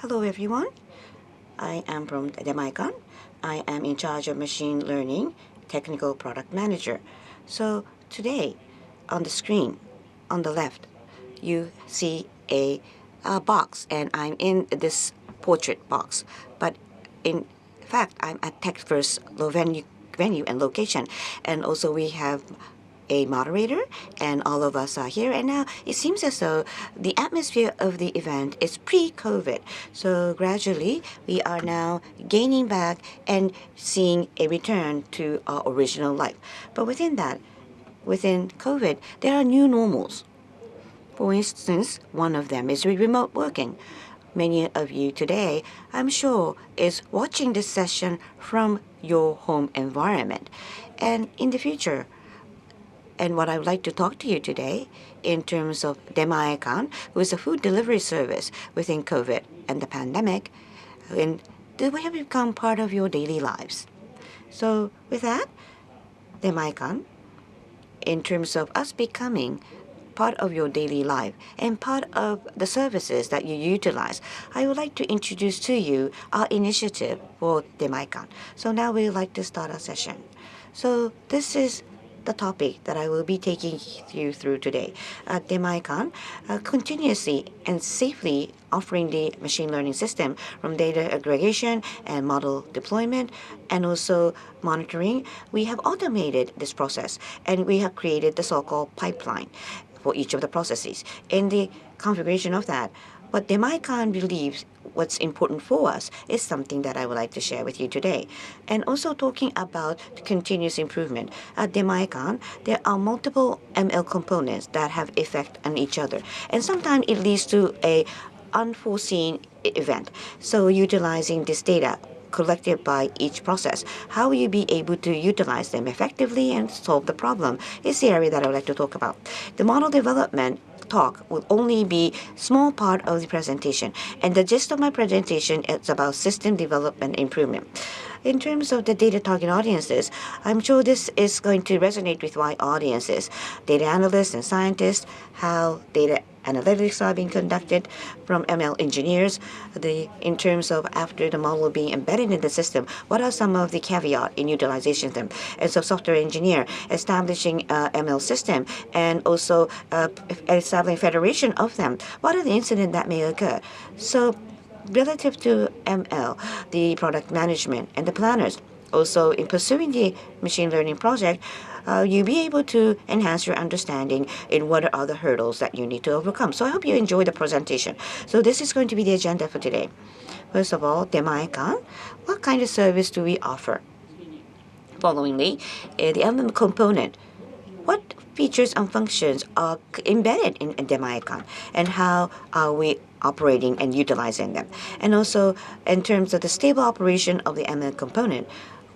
Hello everyone, I am from Demae-can. I am in charge of machine learning, technical product manager. So today on the screen on the left, you see a box and I'm in this portrait box. But in fact, I'm at Tech First venue and location. And also we have a moderator and all of us are here, and now it seems as though the atmosphere of the event is pre-COVID, so gradually we are now gaining back and seeing a return to our original life. But within that, within COVID, there are new normals. For instance, one of them is remote working. Many of you today, I'm sure, is watching this session from your home environment. And in the future, and what I would like to talk to you today in terms of Demae-can, who is a food delivery service within COVID and the pandemic, and they have become part of your daily lives. So with that, Demae-can, in terms of us becoming part of your daily life and part of the services that you utilize, I would like to introduce to you our initiative for Demae-can. So now we would like to start our session. So this is the topic that I will be taking you through today. Demae-can continuously and safely offering the machine learning system from data aggregation and model deployment and also monitoring. We have automated this process and we have created the so-called pipeline for each of the processes. In the configuration of that, what Demae-can believes what's important for us is something that I would like to share with you today. And also talking about continuous improvement. At Demae-can, there are multiple ML components that have effect on each other. And sometimes it leads to a unforeseen event. So utilizing this data collected by each process, how will you be able to utilize them effectively and solve the problem is the area that I would like to talk about. The model development talk will only be small part of the presentation, and the gist of my presentation is about system development improvement. In terms of the data target audiences, I'm sure this is going to resonate with wide audiences, data analysts and scientists, how data analytics are being conducted from ML engineers, in terms of after the model being embedded in the system, what are some of the caveat in utilization of them? As a software engineer, establishing ML system and also establishing federation of them, what are the incidents that may occur? So relative to ML, the product management and the planners, also in pursuing the machine learning project, you'll be able to enhance your understanding in what are the hurdles that you need to overcome. So I hope you enjoy the presentation. So this is going to be the agenda for today. First of all, Demae-can, what kind of service do we offer? Followingly, the element component. What features and functions are embedded in Demae-can, and how are we operating and utilizing them? And also, in terms of the stable operation of the ML component,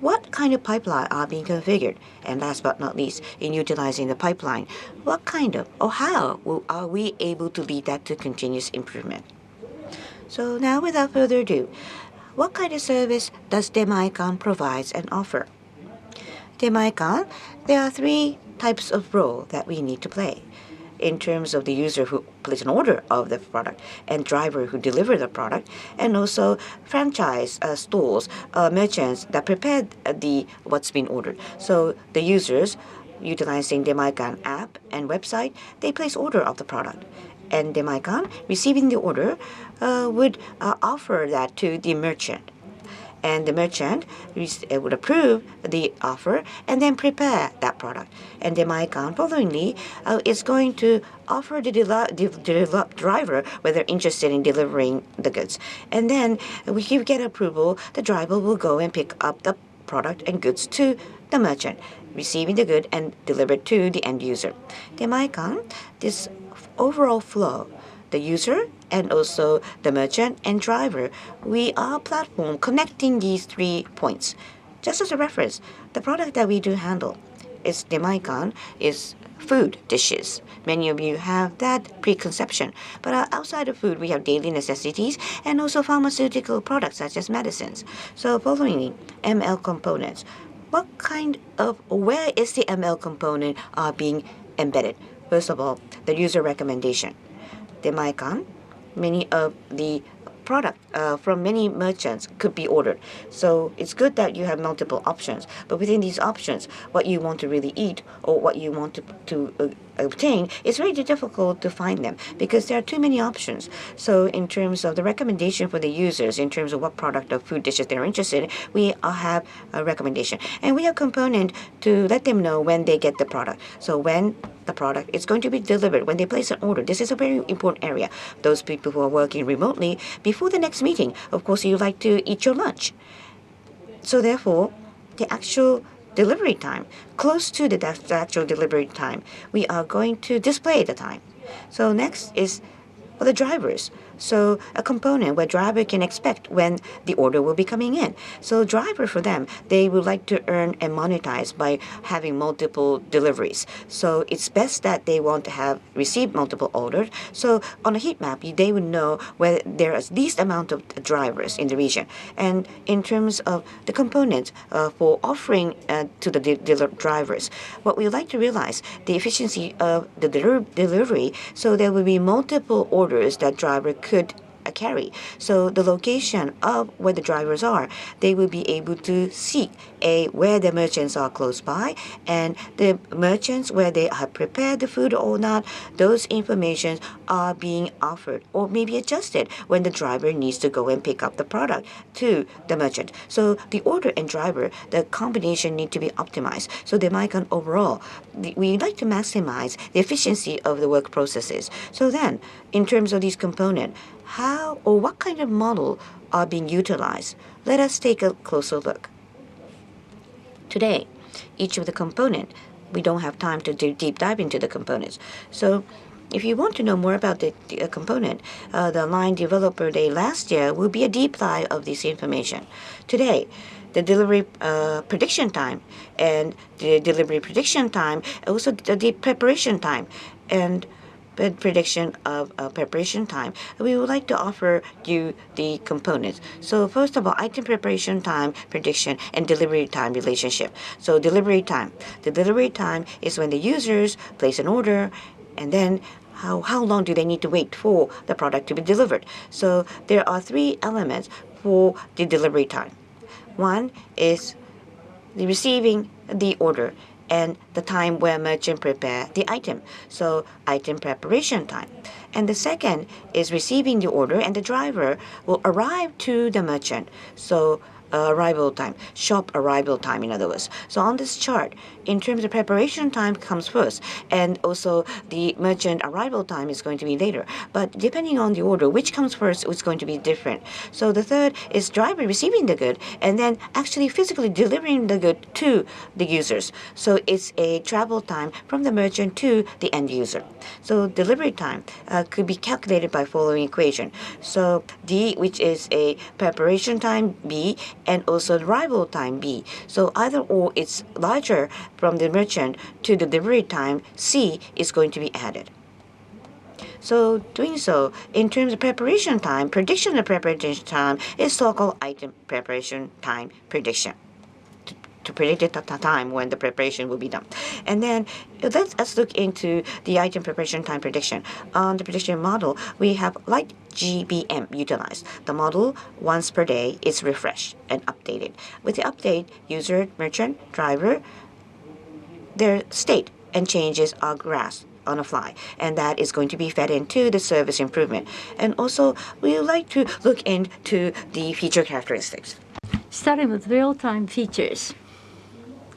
what kind of pipeline are being configured? And last but not least, in utilizing the pipeline, what kind of or how are we able to lead that to continuous improvement? So now, without further ado, what kind of service does Demae-can provide and offer? Demae-can, there are three types of role that we need to play in terms of the user who places an order of the product and driver who deliver the product, and also franchise stores, merchants that prepare what's been ordered. So the users utilizing Demae-can app and website, they place order of the product. And Demae-can, receiving the order, would offer that to the merchant. And the merchant would approve the offer and then prepare that product. And Demae-can, followingly, is going to offer the driver whether interested in delivering the goods. And then, if you get approval, the driver will go and pick up the product and goods to the merchant, receiving the good and deliver it to the end user. Demae-can, this overall flow, the user and also the merchant and driver, we are a platform connecting these 3 points. Just as a reference, the product that we do handle is Demae-can is food dishes. Many of you have that preconception. But outside of food, we have daily necessities and also pharmaceutical products such as medicines. So following ML components, where is the ML component being embedded? First of all, the user recommendation. Demae-can, many of the product from many merchants could be ordered. So it's good that you have multiple options. But within these options, what you want to really eat or what you want to obtain, it's very difficult to find them because there are too many options. So in terms of the recommendation for the users, in terms of what product or food dishes they're interested in, we have a recommendation. And we have component to let them know when they get the product. So when the product is going to be delivered, when they place an order. This is a very important area. Those people who are working remotely, before the next meeting, of course, you like to eat your lunch. So therefore, the actual delivery time, close to the actual delivery time, we are going to display the time. So next is for the drivers. So a component where driver can expect when the order will be coming in. So driver for them, they would like to earn and monetize by having multiple deliveries. So it's best that they want to have received multiple orders. So on a heat map, they would know where there is least amount of drivers in the region. And in terms of the components for offering to the drivers, what we would like to realize, the efficiency of the delivery, so there will be multiple orders that driver could carry. So the location of where the drivers are, they will be able to seek where the merchants are close by, and the merchants where they have prepared the food or not, those informations are being offered or maybe adjusted when the driver needs to go and pick up the product to the merchant. So the order and driver, the combination need to be optimized. So Demae-can overall, we like to maximize the efficiency of the work processes. So then, in terms of these components, how or what kind of model are being utilized? Let us take a closer look. Today, each of the component, we don't have time to do deep dive into the components. So if you want to know more about the component, the Line Developer Day last year will be a deep dive of this information. Today, the delivery prediction time and the delivery prediction time, also the preparation time, and prediction of preparation time, we would like to offer you the components. So first of all, item preparation time, prediction, and delivery time relationship. So delivery time. The delivery time is when the users place an order, and then how long do they need to wait for the product to be delivered. So there are three elements for the delivery time. One is the receiving the order and the time where merchant prepare the item. So item preparation time. And the second is receiving the order and the driver will arrive to the merchant. So arrival time, shop arrival time, in other words. So on this chart, in terms of preparation time comes first, and also the merchant arrival time is going to be later. But depending on the order, which comes first is going to be different. So the third is driver receiving the good and then actually physically delivering the good to the users. So it's a travel time from the merchant to the end user. So delivery time could be calculated by following equation. So D, which is a preparation time, B, and also arrival time B. So either or, it's larger from the merchant to the delivery time, C is going to be added. So doing so, in terms of preparation time, prediction of preparation time is so-called item preparation time prediction. To predict the time when the preparation will be done. And then let's look into the item preparation time prediction. On the prediction model, we have light GBM utilized. The model once per day is refreshed and updated. With the update, user, merchant, driver, their state and changes are grasped on the fly, and that is going to be fed into the service improvement. And also, we would like to look into the feature characteristics. Starting with real-time features.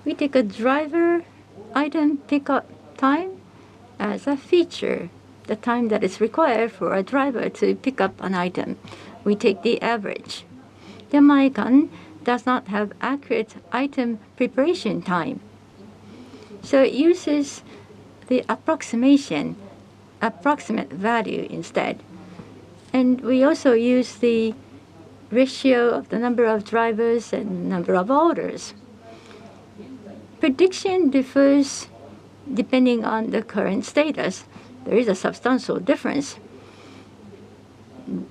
We take a driver item pickup time as a feature, the time that is required for a driver to pick up an item. We take the average. Demae-can does not have accurate item preparation time. So it uses the approximate value instead. And we also use the ratio of the number of drivers and number of orders. Prediction differs depending on the current status. There is a substantial difference.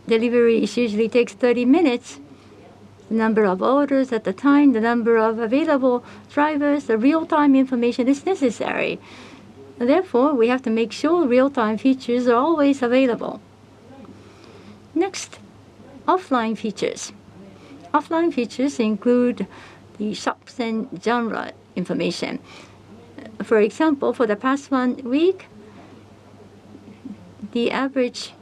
Delivery usually takes 30 minutes. The number of orders at the time, the number of available drivers, the real-time information is necessary. Therefore, we have to make sure real-time features are always available. Next, offline features. Offline features include the shops and genre information. For example, for the past 1 week, the average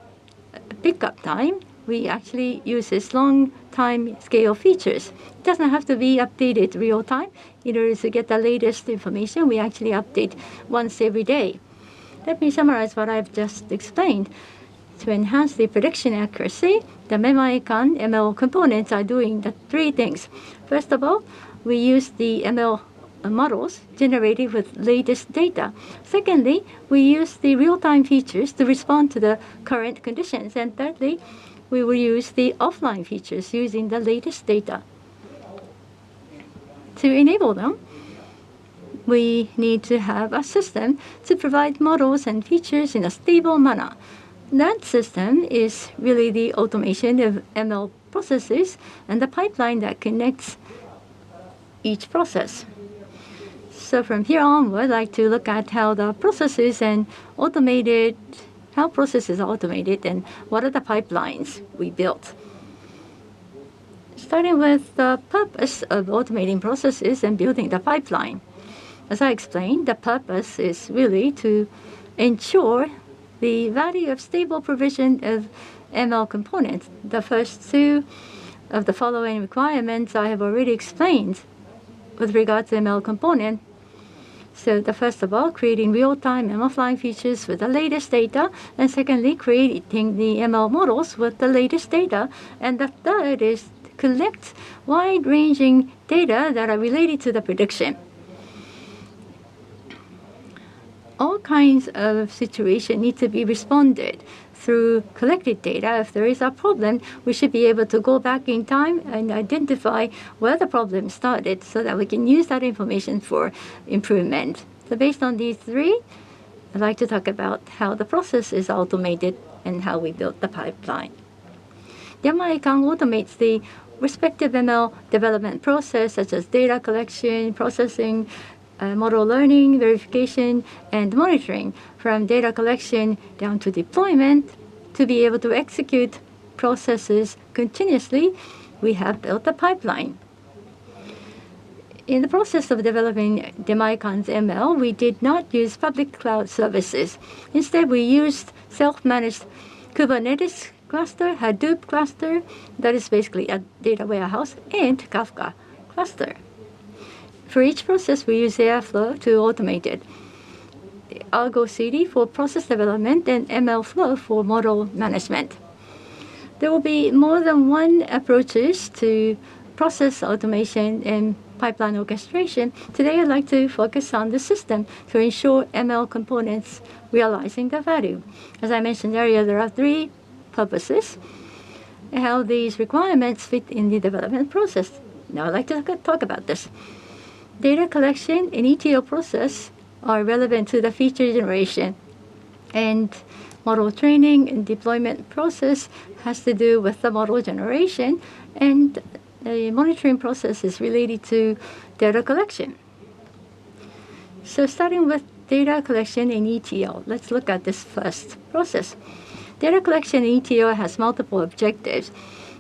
pickup time, we actually use this long time scale features. It doesn't have to be updated real time. In order to get the latest information, we actually update once every day. Let me summarize what I've just explained. To enhance the prediction accuracy, the Demae-can ML components are doing the 3 things. First of all, we use the ML models generated with latest data. Secondly, we use the real-time features to respond to the current conditions. And thirdly, we will use the offline features using the latest data. To enable them, we need to have a system to provide models and features in a stable manner. That system is really the automation of ML processes and the pipeline that connects each process. So from here onward, I'd like to look at how processes are automated and what are the pipelines we built. Starting with the purpose of automating processes and building the pipeline. As I explained, the purpose is really to ensure the value of stable provision of ML components. The first 2 of the following requirements I have already explained with regard to ML component. So the first of all, creating real-time and offline features with the latest data, and secondly, creating the ML models with the latest data, and the third is to collect wide-ranging data that are related to the prediction. All kinds of situations need to be responded through collected data. If there is a problem, we should be able to go back in time and identify where the problem started so that we can use that information for improvement. So based on these 3, I'd like to talk about how the process is automated and how we built the pipeline. Demae-can automates the respective ML development process, such as data collection, processing, model learning, verification, and monitoring, from data collection down to deployment. To be able to execute processes continuously, we have built a pipeline. In the process of developing Demae-can's ML, we did not use public cloud services. Instead, we used self-managed Kubernetes cluster, Hadoop cluster, that is basically a data warehouse, and Kafka cluster. For each process, we use Airflow to automate it. Argo CD for process development and ML Flow for model management. There will be more than one approaches to process automation and pipeline orchestration. Today, I'd like to focus on the system to ensure ML components realizing the value. As I mentioned earlier, there are 3 purposes and how these requirements fit in the development process. Now, I'd like to talk about this. Data collection and ETL process are relevant to the feature generation, and model training and deployment process has to do with the model generation, and the monitoring process is related to data collection. So starting with data collection and ETL, let's look at this first process. Data collection and ETL has multiple objectives,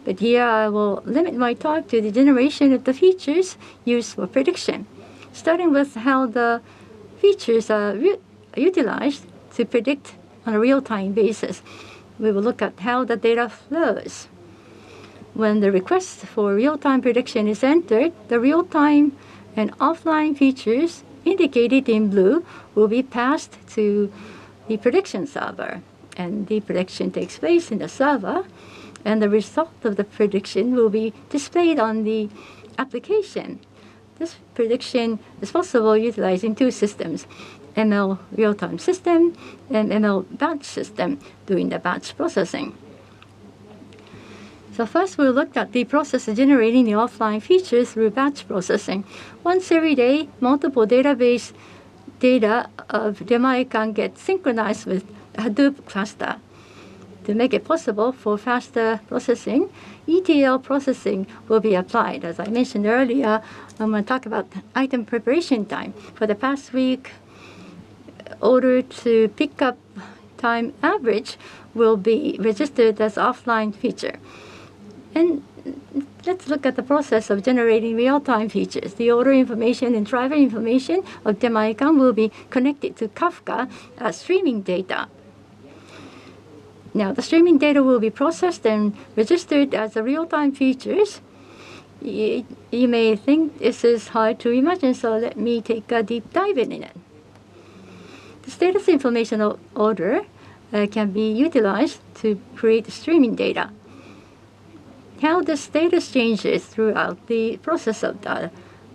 but here I will limit my talk to the generation of the features used for prediction, starting with how the features are utilized to predict on a real-time basis. We will look at how the data flows. When the request for real-time prediction is entered, the real-time and offline features indicated in blue will be passed to the prediction server, and the prediction takes place in the server, and the result of the prediction will be displayed on the application. This prediction is possible utilizing 2 systems, ML real-time system and ML batch system, doing the batch processing. So first we looked at the process of generating the offline features through batch processing. Once every day, multiple database data of Demae-can get synchronized with Hadoop cluster. To make it possible for faster processing, ETL processing will be applied. As I mentioned earlier, I'm going to talk about item preparation time. For the past week, order to pick up time average will be registered as offline feature. And let's look at the process of generating real-time features. The order information and driver information of Demae-can will be connected to Kafka as streaming data. Now, the streaming data will be processed and registered as the real-time features. You may think this is hard to imagine, so let me take a deep dive in it. The status information order can be utilized to create streaming data. How the status changes throughout the process of the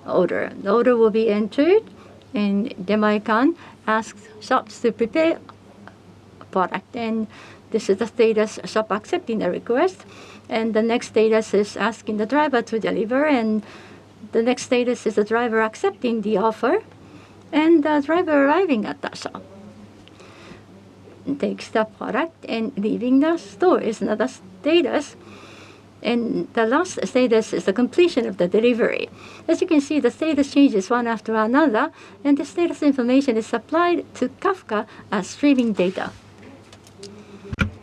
order. The order will be entered, and Demae-can asks shops to prepare a product, and this is the status shop accepting the request. And the next status is asking the driver to deliver, and the next status is the driver accepting the offer, and the driver arriving at the shop. Takes the product and leaving the store is another status. And the last status is the completion of the delivery. As you can see, the status changes one after another, and the status information is supplied to Kafka as streaming data.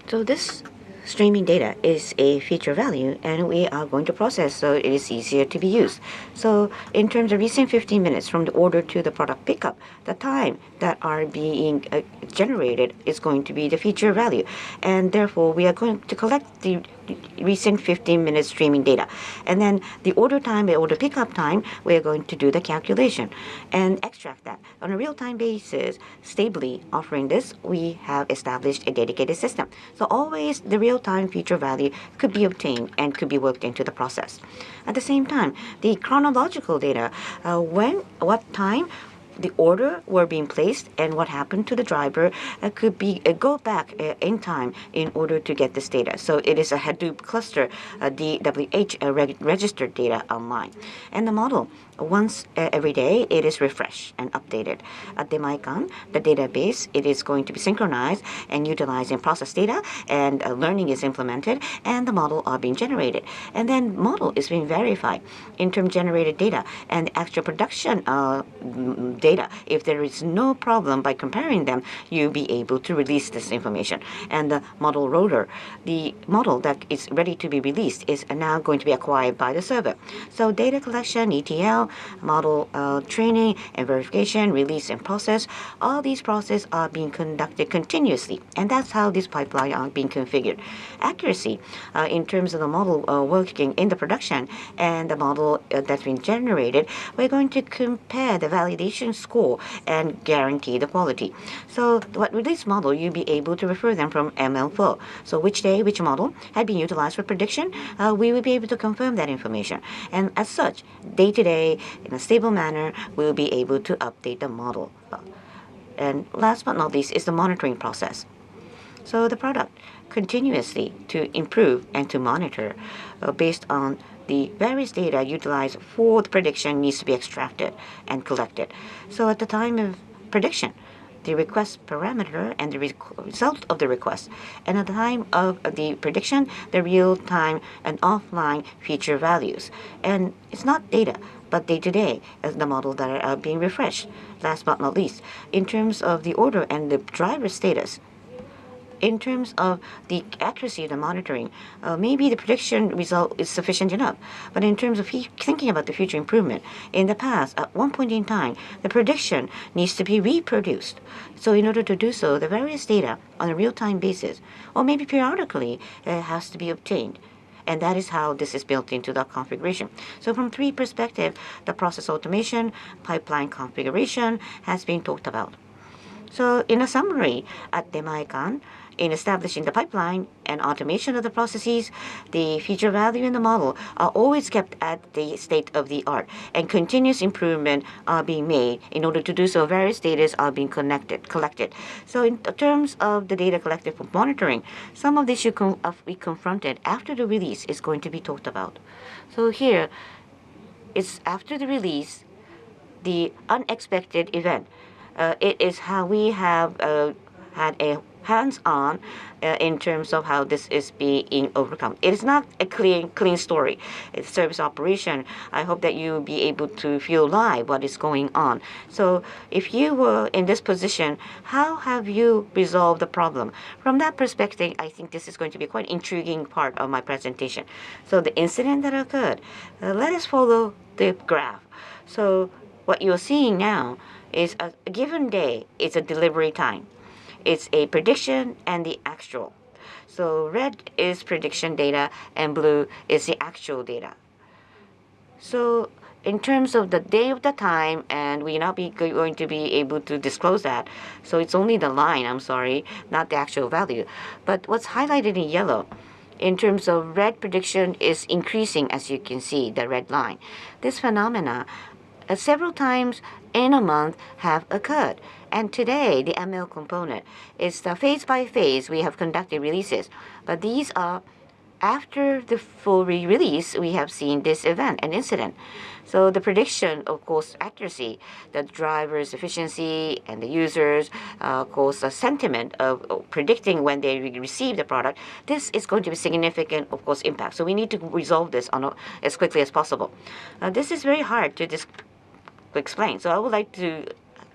So this streaming data is a feature value, and we are going to process so it is easier to be used. So in terms of recent 15 minutes from the order to the product pickup, the time that are being generated is going to be the feature value, and therefore we are going to collect the recent 15 minutes streaming data, and then the order time by order pickup time, we are going to do the calculation and extract that on a real-time basis. Stably offering this, we have established a dedicated system, so always the real-time feature value could be obtained and could be worked into the process. At the same time, the chronological data, what time the order were being placed and what happened to the driver could be go back in time in order to get this data. So it is a Hadoop cluster, DWH registered data online. And the model, once every day, it is refreshed and updated. At Demae-can, the database, it is going to be synchronized and utilized in process data, and learning is implemented, and the model are being generated. And then model is being verified, interim generated data, and actual production data. If there is no problem by comparing them, you'll be able to release this information. And the model rotor, the model that is ready to be released, is now going to be acquired by the server. So data collection, ETL, model training and verification, release and process, all these processes are being conducted continuously, and that's how this pipeline are being configured. Accuracy in terms of the model working in the production and the model that's been generated, we're going to compare the validation score and guarantee the quality. So what with this model, you'll be able to refer them from ML4. So which day, which model had been utilized for prediction, we will be able to confirm that information. And as such, day to day, in a stable manner, we'll be able to update the model. And last but not least is the monitoring process. So the product continuously to improve and to monitor based on the various data utilized for the prediction needs to be extracted and collected. So at the time of prediction, the request parameter and the result of the request, and at the time of the prediction, the real-time and offline feature values. And it's not data, but day-to-day as the model that are being refreshed. Last but not least, in terms of the order and the driver status, in terms of the accuracy of the monitoring, maybe the prediction result is sufficient enough. But in terms of thinking about the future improvement, in the past, at one point in time, the prediction needs to be reproduced. So in order to do so, the various data on a real-time basis, or maybe periodically, has to be obtained. And that is how this is built into the configuration. So from three perspectives, the process automation, pipeline configuration has been talked about. So in a summary, at Demae-can, in establishing the pipeline and automation of the processes, the feature value in the model are always kept at the state of the art, and continuous improvement are being made. In order to do so, various data are being collected. So in terms of the data collected for monitoring, some of this should be confronted after the release is going to be talked about. So here, it's after the release, the unexpected event. It is how we have had a hands-on in terms of how this is being overcome. It is not a clean story. It's service operation. I hope that you'll be able to feel live what is going on. So if you were in this position, how have you resolved the problem? From that perspective, I think this is going to be quite intriguing part of my presentation. So the incident that occurred, let us follow the graph. So what you're seeing now is a given day, it's a delivery time. It's a prediction and the actual. So red is prediction data and blue is the actual data. So in terms of the day of the time, and we're not going to be able to disclose that. So it's only the line, I'm sorry, not the actual value. But what's highlighted in yellow, in terms of red prediction is increasing, as you can see, the red line. This phenomena several times in a month have occurred. And today, the ML component is the phase by phase we have conducted releases. But these are after the full release, we have seen this event, an incident. So the prediction, of course, accuracy, the driver's efficiency, and the users, of course, the sentiment of predicting when they receive the product, this is going to be significant, of course, impact. So we need to resolve this as quickly as possible. This is very hard to explain. So I would like to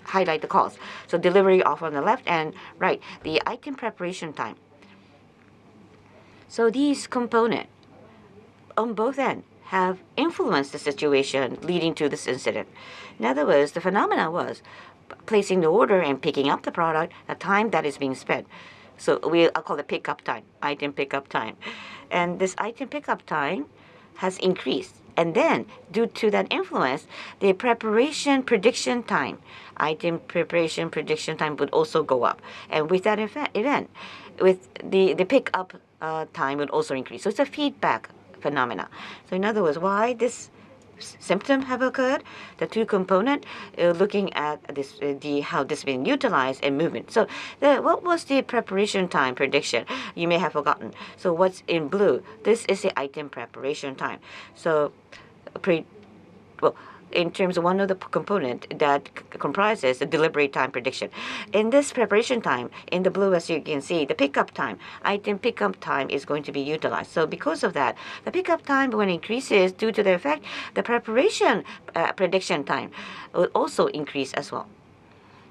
highlight the cause. So delivery off on the left and right, the item preparation time. So these components on both ends have influenced the situation leading to this incident. In other words, the phenomena was placing the order and picking up the product, the time that is being spent. So I'll call it pickup time, item pickup time. And this item pickup time has increased. And then, due to that influence, the preparation prediction time, item preparation prediction time would also go up. And with that event, with the pickup time would also increase. So it's a feedback phenomena. So in other words, why this symptom have occurred? The two component looking at this, how this been utilized and movement. So what was the preparation time prediction? You may have forgotten. So what's in blue? This is the item preparation time. So in terms of one of the component that comprises the delivery time prediction. In this preparation time, in the blue, as you can see, the pickup time, item pickup time is going to be utilized. So because of that, the pickup time, when it increases due to the effect, the preparation prediction time will also increase as well.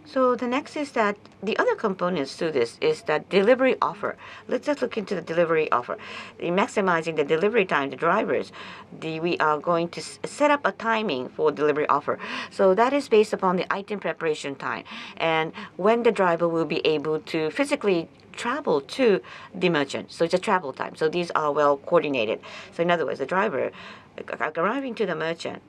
So the next is that the other components to this is that delivery offer. Let's just look into the delivery offer. In maximizing the delivery time, the drivers, we are going to set up a timing for delivery offer. So that is based upon the item preparation time and when the driver will be able to physically travel to the merchant. So it's a travel time. So these are well coordinated. So in other words, the driver arriving to the merchant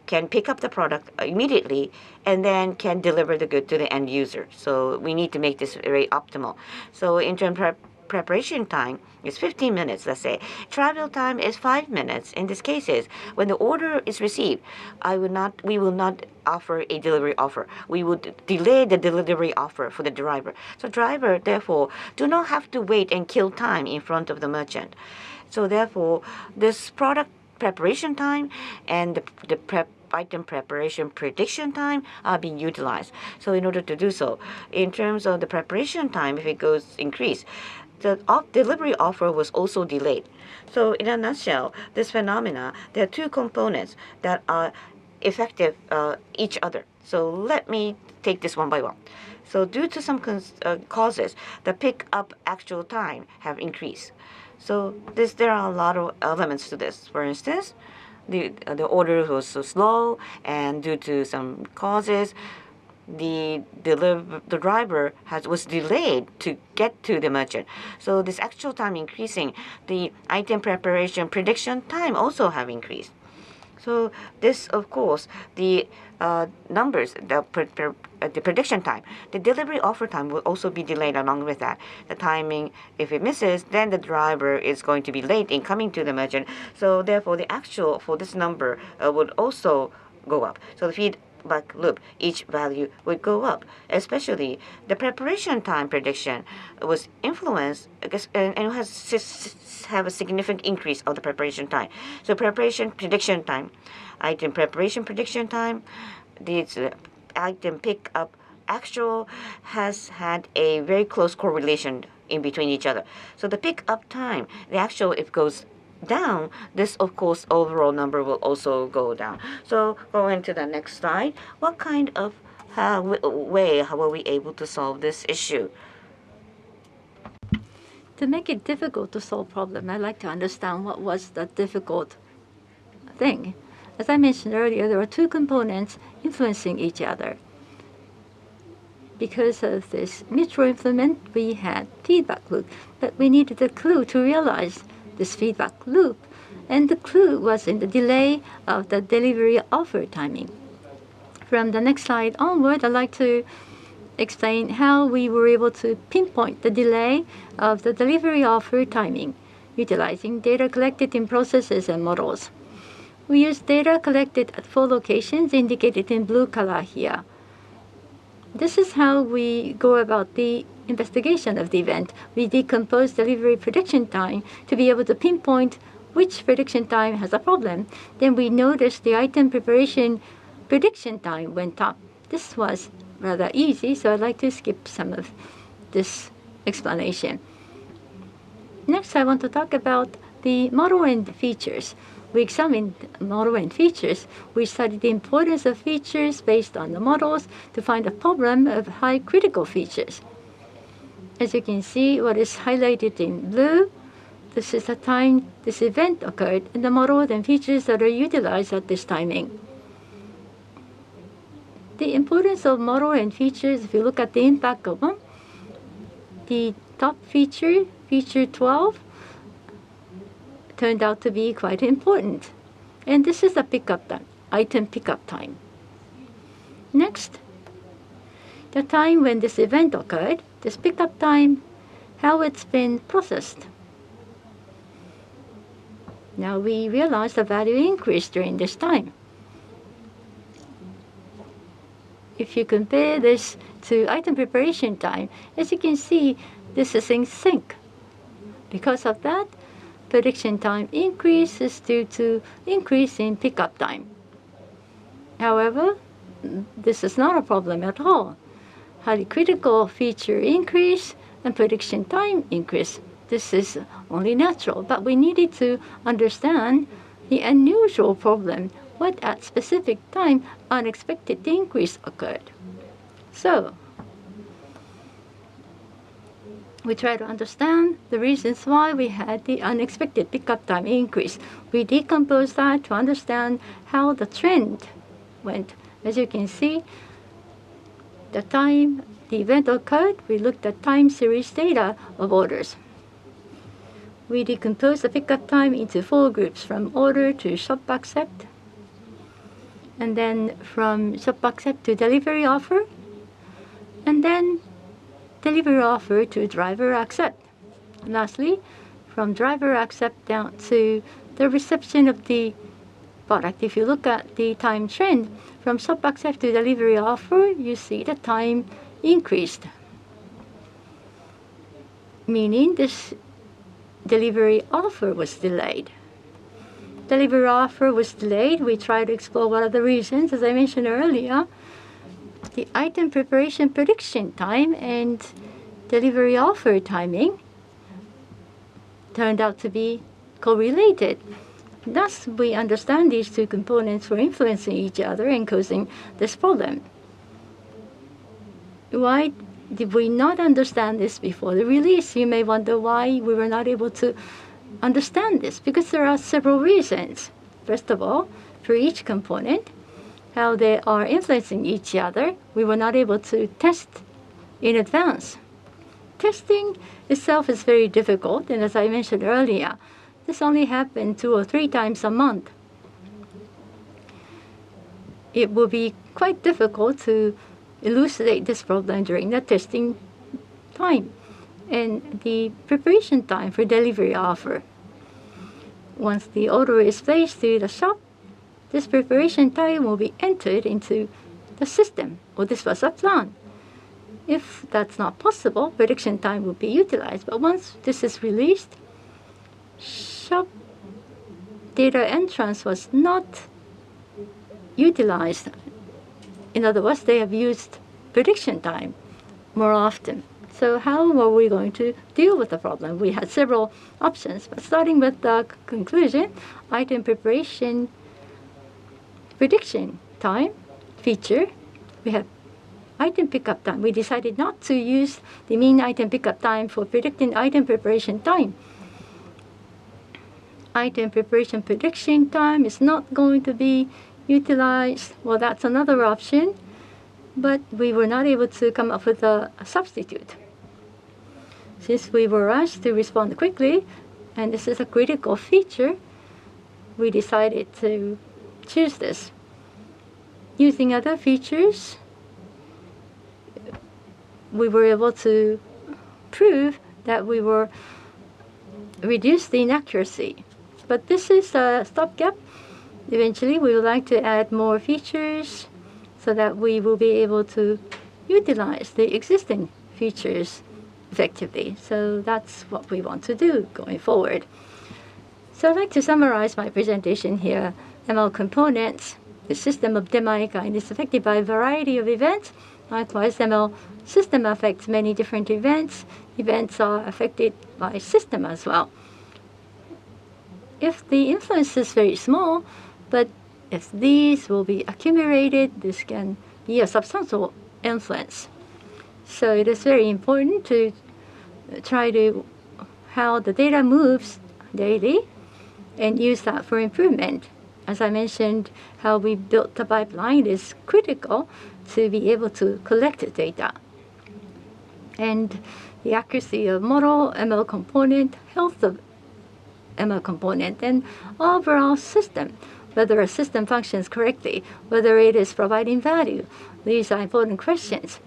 can pick up the product immediately and then can deliver the good to the end user. So we need to make this very optimal. So in terms of preparation time is 15 minutes, let's say. Travel time is 5 minutes. In this cases, when the order is received, we will not offer a delivery offer. We would delay the delivery offer for the driver. So driver, therefore, do not have to wait and kill time in front of the merchant. So therefore, this product preparation time and the item preparation prediction time are being utilized. So in order to do so, in terms of the preparation time, if it goes increase, the delivery offer was also delayed. So in a nutshell, this phenomena, there are two components that are effective each other. So let me take this one by one. So due to some causes, the pick up actual time have increased. So there are a lot of elements to this. For instance, the order was so slow, and due to some causes, the driver was delayed to get to the merchant. So this actual time increasing, the item preparation prediction time also have increased. So this, of course, the numbers, the prediction time, the delivery offer time will also be delayed along with that. The timing, if it misses, then the driver is going to be late in coming to the merchant. So therefore, the actual for this number would also go up. So the feedback loop, each value would go up. Especially the preparation time prediction was influenced and have a significant increase of the preparation time. So preparation prediction time, item preparation prediction time, the item pick up actual has had a very close correlation in between each other. So the pickup time, the actual, if goes down, this of course overall number will also go down. So going to the next slide, what kind of way how were we able to solve this issue? To make it difficult to solve problem, I'd like to understand what was the difficult thing. As I mentioned earlier, there are two components influencing each other. Because of this mutual influence, we had feedback loop, but we needed a clue to realize this feedback loop, and the clue was in the delay of the delivery offer timing. From the next slide onward, I'd like to explain how we were able to pinpoint the delay of the delivery offer timing, utilizing data collected in processes and models. We used data collected at 4 locations indicated in blue color here. This is how we go about the investigation of the event. We decompose delivery prediction time to be able to pinpoint which prediction time has a problem. Then we notice the item preparation prediction time went up. This was rather easy, so I'd like to skip some of this explanation. Next, I want to talk about the model and features. We examined model and features. We studied the importance of features based on the models to find a problem of high critical features. As you can see, what is highlighted in blue, this is the time this event occurred, and the models and features that are utilized at this timing. The importance of model and features, if you look at the impact of them, the top feature, feature 12, turned out to be quite important. And this is the pickup time, item pickup time. Next, the time when this event occurred, this pickup time, how it's been processed. Now we realize the value increased during this time. If you compare this to item preparation time, as you can see, this is in sync. Because of that, prediction time increase is due to increase in pickup time. However, this is not a problem at all. Highly critical feature increase and prediction time increase. This is only natural, but we needed to understand the unusual problem, what at specific time unexpected increase occurred. So, we try to understand the reasons why we had the unexpected pickup time increase. We decompose that to understand how the trend went. As you can see, the time the event occurred, we looked at time series data of orders. We decompose the pickup time into 4 groups, from order to shop accept, and then from shop accept to delivery offer, and then delivery offer to driver accept. Lastly, from driver accept down to the reception of the product. If you look at the time trend, from shop accept to delivery offer, you see the time increased, meaning this delivery offer was delayed. Delivery offer was delayed. We try to explore what are the reasons. As I mentioned earlier, the item preparation prediction time and delivery offer timing turned out to be correlated. Thus, we understand these two components were influencing each other and causing this problem. Why did we not understand this before the release? You may wonder why we were not able to understand this, because there are several reasons. First of all, for each component, how they are influencing each other, we were not able to test in advance. Testing itself is very difficult, and as I mentioned earlier, this only happened 2 or 3 times a month. It will be quite difficult to elucidate this problem during the testing time and the preparation time for delivery offer. Once the order is placed to the shop, this preparation time will be entered into the system, or this was a plan. If that's not possible, prediction time will be utilized. But once this is released, shop data entrance was not utilized. In other words, they have used prediction time more often. So how were we going to deal with the problem? We had several options, but starting with the conclusion, item preparation prediction time feature, we have item pickup time. We decided not to use the mean item pickup time for predicting item preparation time. Item preparation prediction time is not going to be utilized. Well, that's another option, but we were not able to come up with a substitute. Since we were asked to respond quickly, and this is a critical feature, we decided to choose this. Using other features, we were able to prove that we were reduce the inaccuracy. But this is a stopgap. Eventually, we would like to add more features so that we will be able to utilize the existing features effectively. So that's what we want to do going forward. So I'd like to summarize my presentation here. ML components, the system of Demae-can is affected by a variety of events. Likewise, ML system affects many different events. Events are affected by system as well. If the influence is very small, but if these will be accumulated, this can be a substantial influence. So it is very important to try to how the data moves daily and use that for improvement. As I mentioned, how we built the pipeline is critical to be able to collect the data. And the accuracy of model, ML component, health of ML component, and overall system, whether a system functions correctly, whether it is providing value. These are important questions.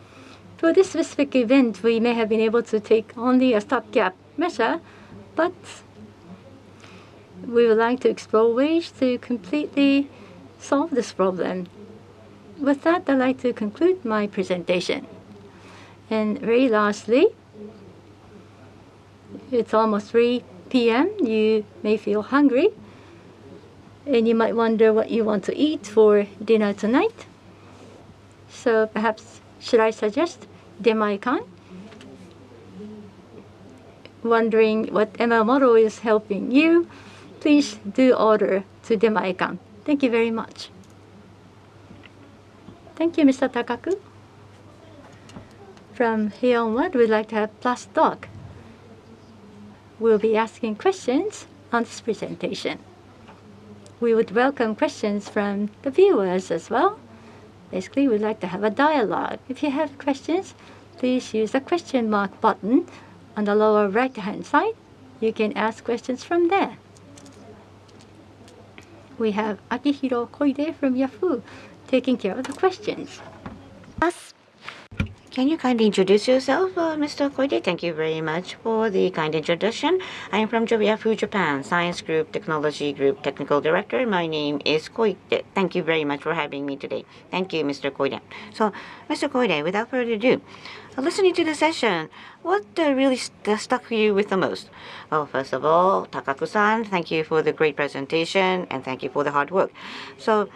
For this specific event, we may have been able to take only a stopgap measure, but we would like to explore ways to completely solve this problem. With that, I'd like to conclude my presentation. And very lastly, it's almost 3 p.m. You may feel hungry, and you might wonder what you want to eat for dinner tonight. So perhaps, should I suggest Demae-can? Wondering what ML model is helping you, please do order to Demae-can. Thank you very much. Thank you, Mr. Takaku. From here onward, we'd like to have plus talk. We'll be asking questions on this presentation. We would welcome questions from the viewers as well. Basically, we'd like to have a dialogue. If you have questions, please use the question mark button on the lower right-hand side. You can ask questions from there. We have Akihiro Koide from Yahoo taking care of the questions. Can you kindly introduce yourself, Mr. Koide? Thank you very much for the kind introduction. I am from Yahoo Japan, Science Group, Technology Group, Technical Director. My name is Koide. Thank you very much for having me today. Thank you, Mr. Koide. So, Mr. Koide, without further ado, listening to the session, what really stuck you with the most? Well, first of all, Takaku-san, thank you for the great presentation, and thank you for the hard work. So,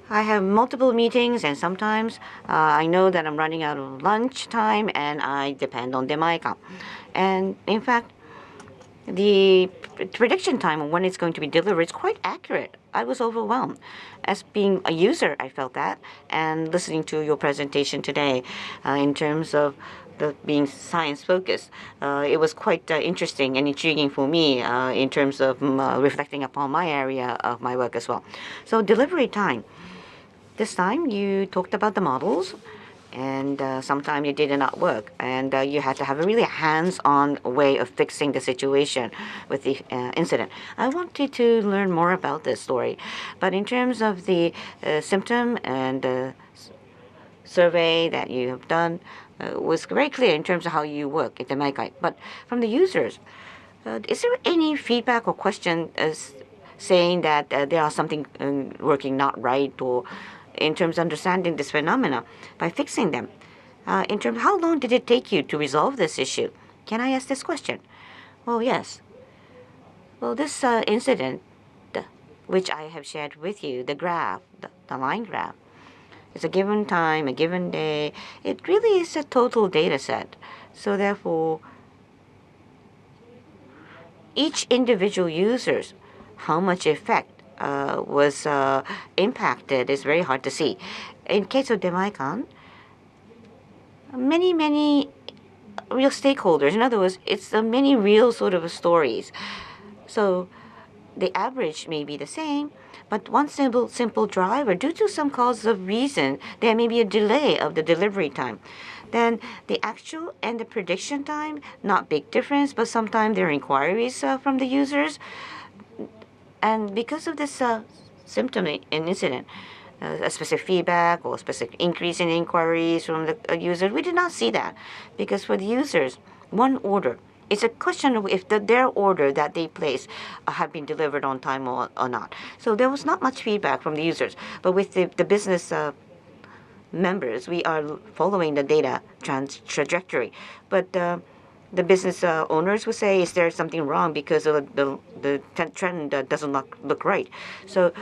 I have multiple meetings, and sometimes I know that I'm running out of lunch time, and I depend on Demae-can. And in fact, the prediction time of when it's going to be delivered is quite accurate. I was overwhelmed. As being a user, I felt that, and listening to your presentation today in terms of being science-focused, it was quite interesting and intriguing for me in terms of reflecting upon my area of my work as well. So delivery time. This time you talked about the models, and sometimes it did not work, and you had to have a really hands-on way of fixing the situation with the incident. I wanted to learn more about this story, but in terms of the symptom and survey that you have done, was very clear in terms of how you work at the Demae-can. But from the users, is there any feedback or question saying that there are something working not right, or in terms of understanding this phenomena by fixing them? In terms of how long did it take you to resolve this issue? Can I ask this question? Well, yes. Well, this incident, which I have shared with you, the graph, the line graph, It's a given time, a given day. It really is a total data set. So therefore, each individual user's how much effect was impacted is very hard to see. In case of Demae-can, many real stakeholders. In other words, it's many real sort of stories. So the average may be the same, but one simple driver, due to some cause of reason, there may be a delay of the delivery time. Then the actual and the prediction time, not big difference, but sometimes there are inquiries from the users. And because of this symptom and incident, a specific feedback or specific increase in inquiries from the user, we did not see that. Because for the users, one order, it's a question of if their order that they place have been delivered on time or not. So there was not much feedback from the users. But with the business members, we are following the data trajectory. But the business owners would say, is there something wrong because of the trend doesn't look right? So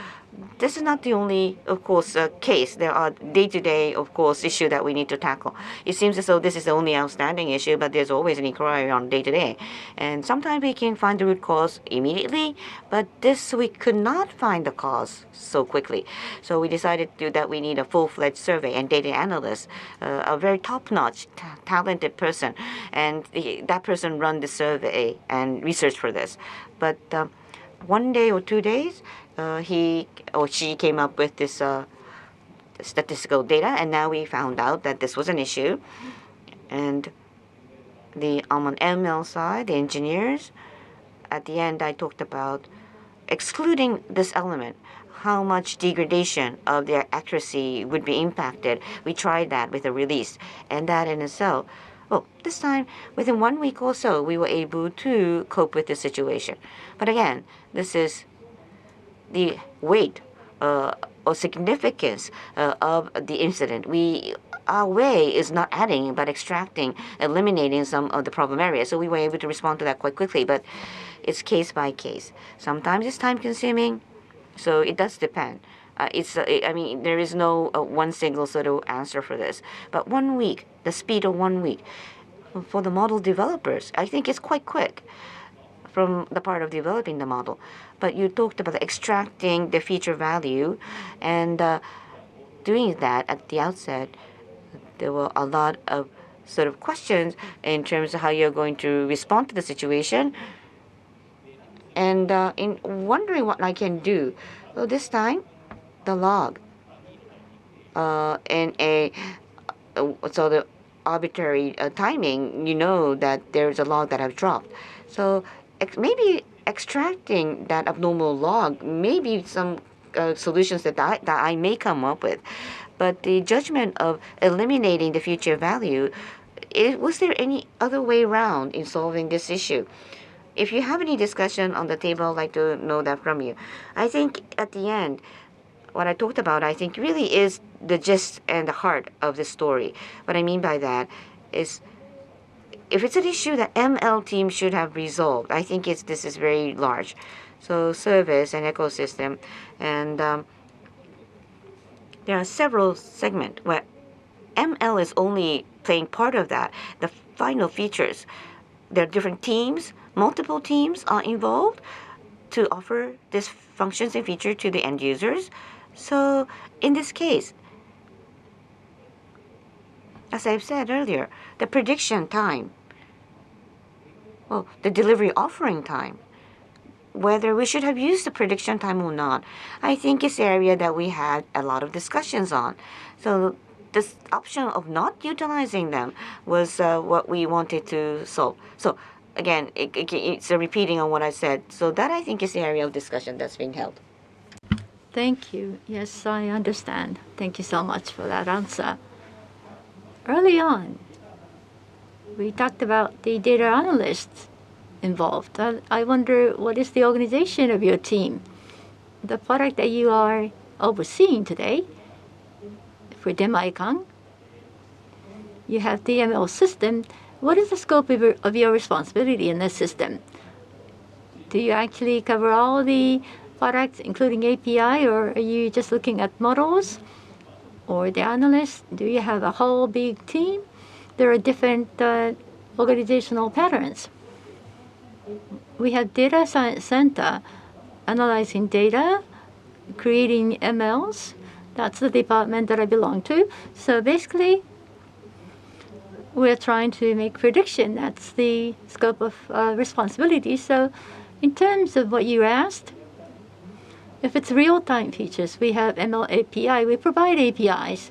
this is not the only, of course, case. There are day-to-day, of course, issue that we need to tackle. It seems as though this is the only outstanding issue, but there's always an inquiry on day-to-day. And sometimes we can find the root cause immediately, but this we could not find the cause so quickly. So we decided that we need a full-fledged survey and data analyst, a very top-notch, talented person. And that person run the survey and research for this. But one day or 2 days, he or she came up with this statistical data, and now we found out that this was an issue. And on ML side, the engineers, at the end I talked about excluding this element, how much degradation of their accuracy would be impacted. We tried that with a release, and that in itself, well, this time, within 1 week or so, we were able to cope with the situation. But again, this is the weight or significance of the incident. Our way is not adding, but extracting, eliminating some of the problem areas. So we were able to respond to that quite quickly, but it's case by case. Sometimes it's time consuming, so it does depend. I mean, there is no one single sort of answer for this. But 1 week, the speed of 1 week, for the model developers, I think it's quite quick from the part of developing the model. But you talked about extracting the feature value, and doing that at the outset, there were a lot of sort of questions in terms of how you're going to respond to the situation. And in wondering what I can do, well, this time, the log in a so the arbitrary timing, you know that there's a log that I've dropped. So maybe extracting that abnormal log, maybe some solutions that I may come up with. But the judgment of eliminating the future value, was there any other way around in solving this issue? If you have any discussion on the table, I'd like to know that from you. I think at the end, what I talked about, I think really is the gist and the heart of the story. What I mean by that is, if it's an issue that ML team should have resolved, I think this is very large. So service and ecosystem, and there are several segments where ML is only playing part of that. The final features, there are different teams, multiple teams are involved to offer these functions and features to the end users. So in this case, as I've said earlier, the prediction time, well, the delivery offering time, whether we should have used the prediction time or not, I think is the area that we had a lot of discussions on. So this option of not utilizing them was what we wanted to solve. So again, it's a repeating on what I said. So that, I think, is the area of discussion that's being held. Thank you. Yes, I understand. Thank you so much for that answer. Early on, we talked about the data analysts involved. I wonder, what is the organization of your team? The product that you are overseeing today, for Demae-can, you have the ML system. What is the scope of your responsibility in this system? Do you actually cover all the products, including API, or are you just looking at models? or the analyst? Do you have a whole big team? There are different organizational patterns. We have data science center analyzing data, creating MLs. That's the department that I belong to. So basically, we're trying to make prediction. That's the scope of responsibility. So in terms of what you asked, if it's real-time features, we have ML API. We provide APIs.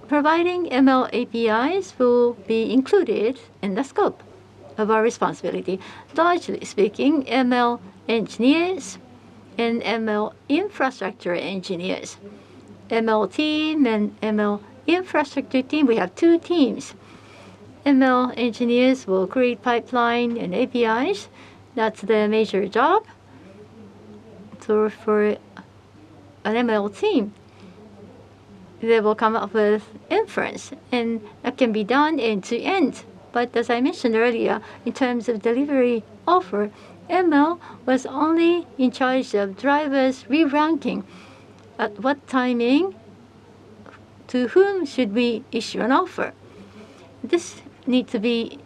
Providing ML APIs will be included in the scope of our responsibility. Largely speaking, ML engineers and ML infrastructure engineers. ML team and ML infrastructure team, we have two teams. ML engineers will create pipeline and APIs. That's the major job. So for an ML team, they will come up with inference, and that can be done end to end. But as I mentioned earlier, in terms of delivery offer, ML was only in charge of drivers re-ranking. At what timing, to whom should we issue an offer? This needs to be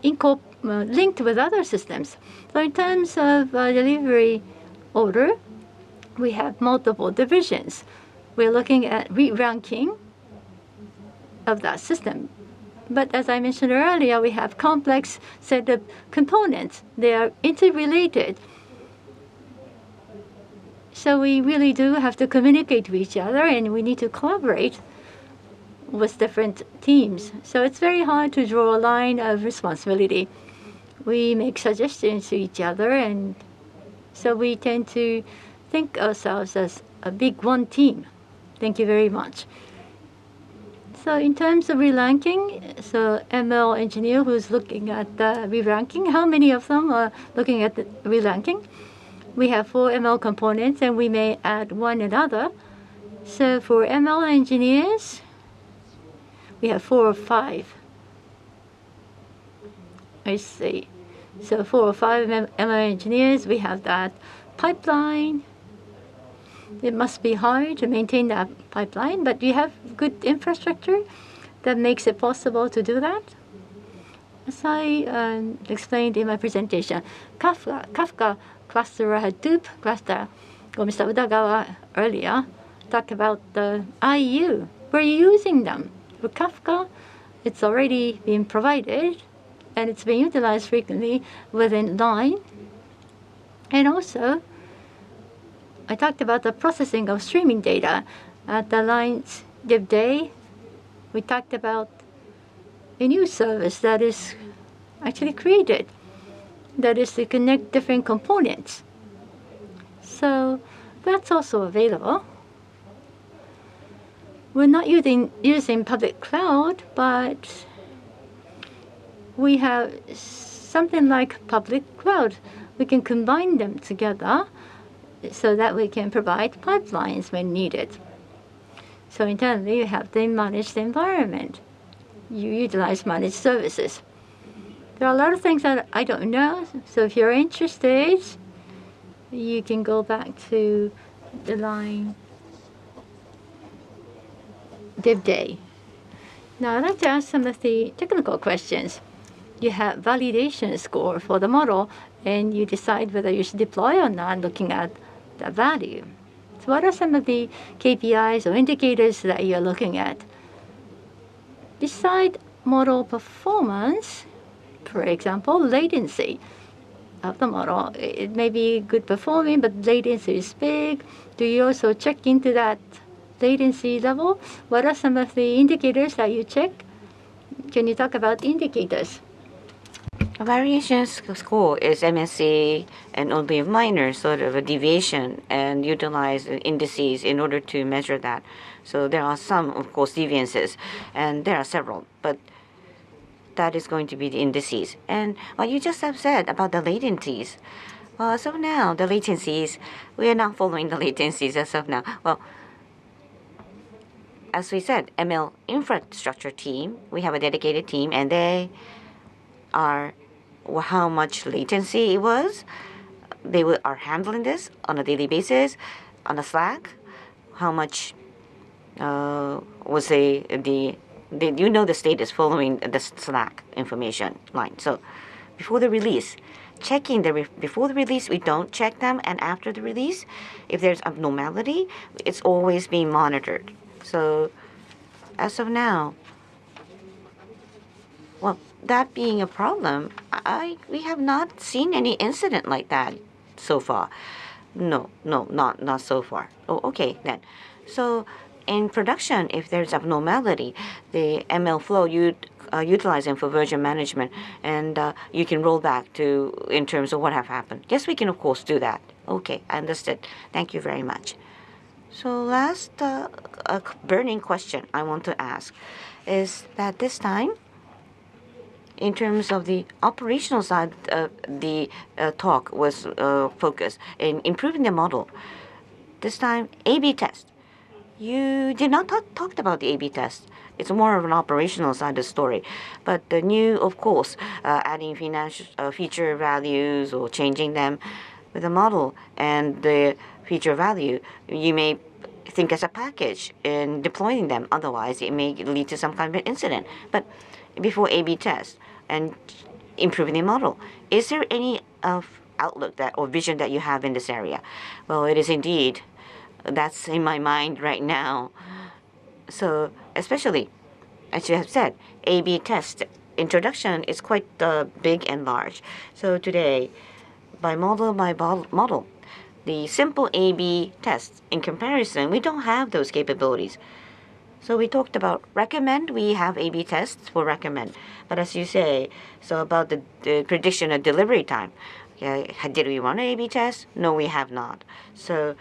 linked with other systems. So in terms of delivery order, we have multiple divisions. We're looking at re-ranking of that system. But as I mentioned earlier, we have complex set of components. They are interrelated. So we really do have to communicate with each other, and we need to collaborate with different teams. So it's very hard to draw a line of responsibility. We make suggestions to each other, and so we tend to think ourselves as a big one team. Thank you very much. So in terms of re-ranking, so ML engineer who's looking at the re-ranking, how many of them are looking at the re-ranking? We have 4 ML components, and we may add one another. So for ML engineers, we have 4 or 5. I see. So 4 or 5 ML engineers, we have that pipeline. It must be hard to maintain that pipeline, but you have good infrastructure that makes it possible to do that. As I explained in my presentation, Kafka cluster or Hadoop cluster, or Mr. Udagawa earlier talked about the IU. We're using them. For Kafka, it's already been provided, and it's being utilized frequently within line. And also, I talked about the processing of streaming data. At the Line's Dev Day, we talked about a new service that is actually created, that is to connect different components. So that's also available. We're not using public cloud, but we have something like public cloud. We can combine them together so that we can provide pipelines when needed. So internally, you have the managed environment. You utilize managed services. There are a lot of things that I don't know, so if you're interested, you can go back to the Line Dev Day. Now, I'd like to ask some of the technical questions. You have validation score for the model, and you decide whether you should deploy or not, looking at the value. So what are some of the KPIs or indicators that you're looking at? Beside model performance, for example, latency of the model. It may be good performing, but latency is big. Do you also check into that latency level? What are some of the indicators that you check? Can you talk about indicators? A variation score is MSE and only a minor sort of a deviation, and utilize indices in order to measure that. So there are some, of course, deviances, and there are several, but that is going to be the indices. And what you just have said about the latencies, so now the latencies, we are not following the latencies as of now. Well, as we said, ML infrastructure team, we have a dedicated team, and they are how much latency it was. They are handling this on a daily basis on a Slack. How much was you know the status following the Slack information line. So before the release, checking before the release, we don't check them, and after the release, if there's abnormality, it's always being monitored. So as of now, well, that being a problem, we have not seen any incident like that so far. No, not so far. Oh, okay then. So in production, if there's abnormality, the ML flow you utilizing for version management, and you can roll back to in terms of what have happened. Yes, we can of course do that. Okay, I understood. Thank you very much. So last burning question I want to ask is that this time, in terms of the operational side, the talk was focused in improving the model. This time, A/B test. You did not talk about the A/B test. It's more of an operational side of the story. But the new, of course, adding financial feature values or changing them with the model and the feature value, you may think as a package in deploying them. Otherwise, it may lead to some kind of an incident. But before A/B test and improving the model, is there any outlook that or vision that you have in this area? Well, it is indeed. That's in my mind right now. So especially, as you have said, A/B test introduction is quite big and large. So today, by model, the simple A/B tests in comparison, we don't have those capabilities. So we talked about recommend. We have A/B tests for recommend. But as you say, so about the prediction of delivery time, did we run an A/B test? No, we have not. So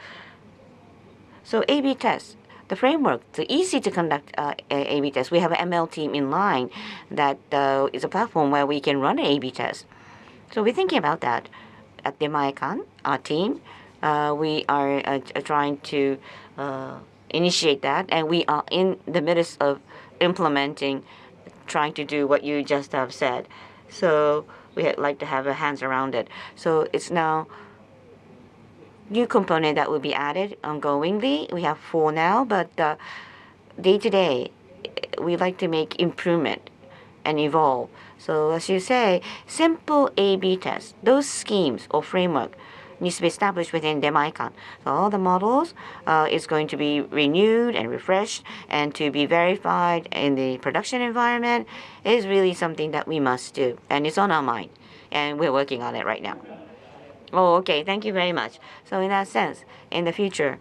A/B tests, the framework, it's easy to conduct A/B tests. We have an ML team in line that is a platform where we can run an A/B test. So we're thinking about that at Demae-can, our team. We are trying to initiate that, and we are in the midst of implementing, trying to do what you just have said. So we'd like to have our hands around it. So it's now new component that will be added ongoingly. We have 4 now, but day to day, we like to make improvement and evolve. So as you say, simple A/B tests, those schemes or framework needs to be established within Demae-can. So all the models is going to be renewed and refreshed and to be verified in the production environment is really something that we must do. And it's on our mind. And we're working on it right now. Oh, okay. Thank you very much. So in that sense, in the future,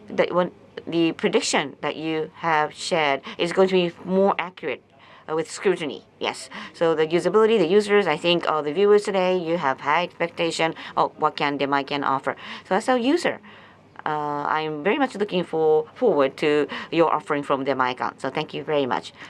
the prediction that you have shared is going to be more accurate with scrutiny. Yes. So the usability, the users, I think all the viewers today, you have high expectation of what can Demae-can offer. So as a user, I'm very much looking forward to your offering from Demae-can. So thank you very much.